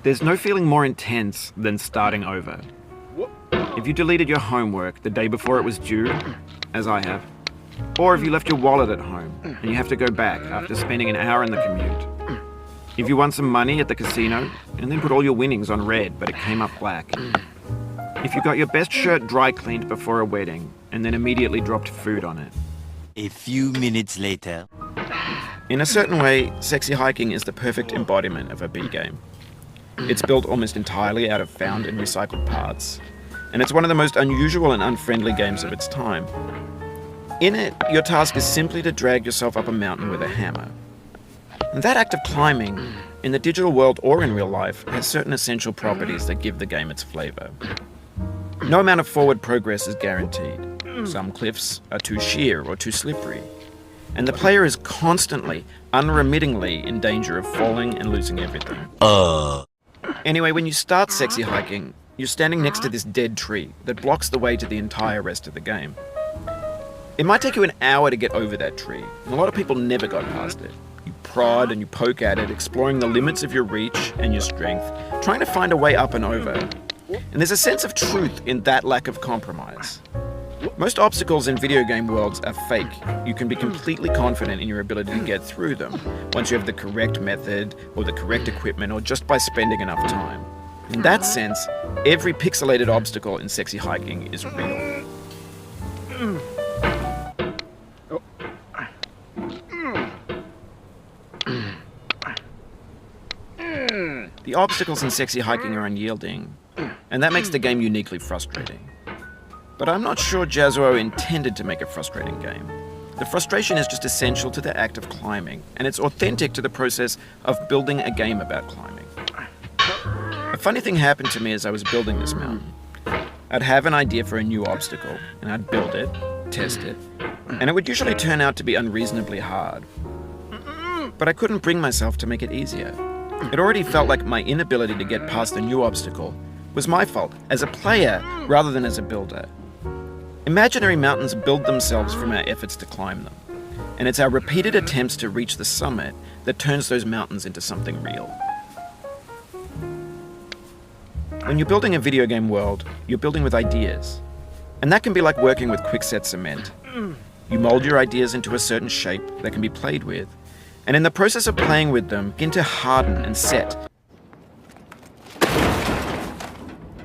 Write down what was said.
There's no feeling more intense than starting over. If you deleted your homework the day before it was due, as I have, or if you left your wallet at home and you have to go back after spending an hour in the commute. If you won some money at the casino and then put all your winnings on red but it came up black. If you got your best shirt dry cleaned before a wedding and then immediately dropped food on it. A few minutes later. In a certain way, Sexy Hiking is the perfect embodiment of a B game. It's built almost entirely out of found and recycled parts, and it's one of the most unusual and unfriendly games of its time. In it, your task is simply to drag yourself up a mountain with a hammer. And that act of climbing, in the digital world or in real life, has certain essential properties that give the game its flavor. No amount of forward progress is guaranteed. Some cliffs are too sheer or too slippery, and the player is constantly, unremittingly in danger of falling and losing everything. Anyway, when you start Sexy Hiking, you're standing next to this dead tree that blocks the way to the entire rest of the game. It might take you an hour to get over that tree, and a lot of people never got past it. You prod and you poke at it, exploring the limits of your reach and your strength, trying to find a way up and over. And there's a sense of truth in that lack of compromise. Most obstacles in video game worlds are fake. You can be completely confident in your ability to get through them once you have the correct method or the correct equipment or just by spending enough time. In that sense, every pixelated obstacle in Sexy Hiking is real. The obstacles in Sexy Hiking are unyielding, and that makes the game uniquely frustrating. But I'm not sure Jazuo intended to make a frustrating game. The frustration is just essential to the act of climbing, and it's authentic to the process of building a game about climbing. A funny thing happened to me as I was building this mountain. I'd have an idea for a new obstacle, and I'd build it, test it, and it would usually turn out to be unreasonably hard. But I couldn't bring myself to make it easier. It already felt like my inability to get past the new obstacle was my fault as a player rather than as a builder. Imaginary mountains build themselves from our efforts to climb them, and it's our repeated attempts to reach the summit that turns those mountains into something real. When you're building a video game world, you're building with ideas, and that can be like working with quickset cement. You mold your ideas into a certain shape that can be played with, and in the process of playing with them, begin to harden and set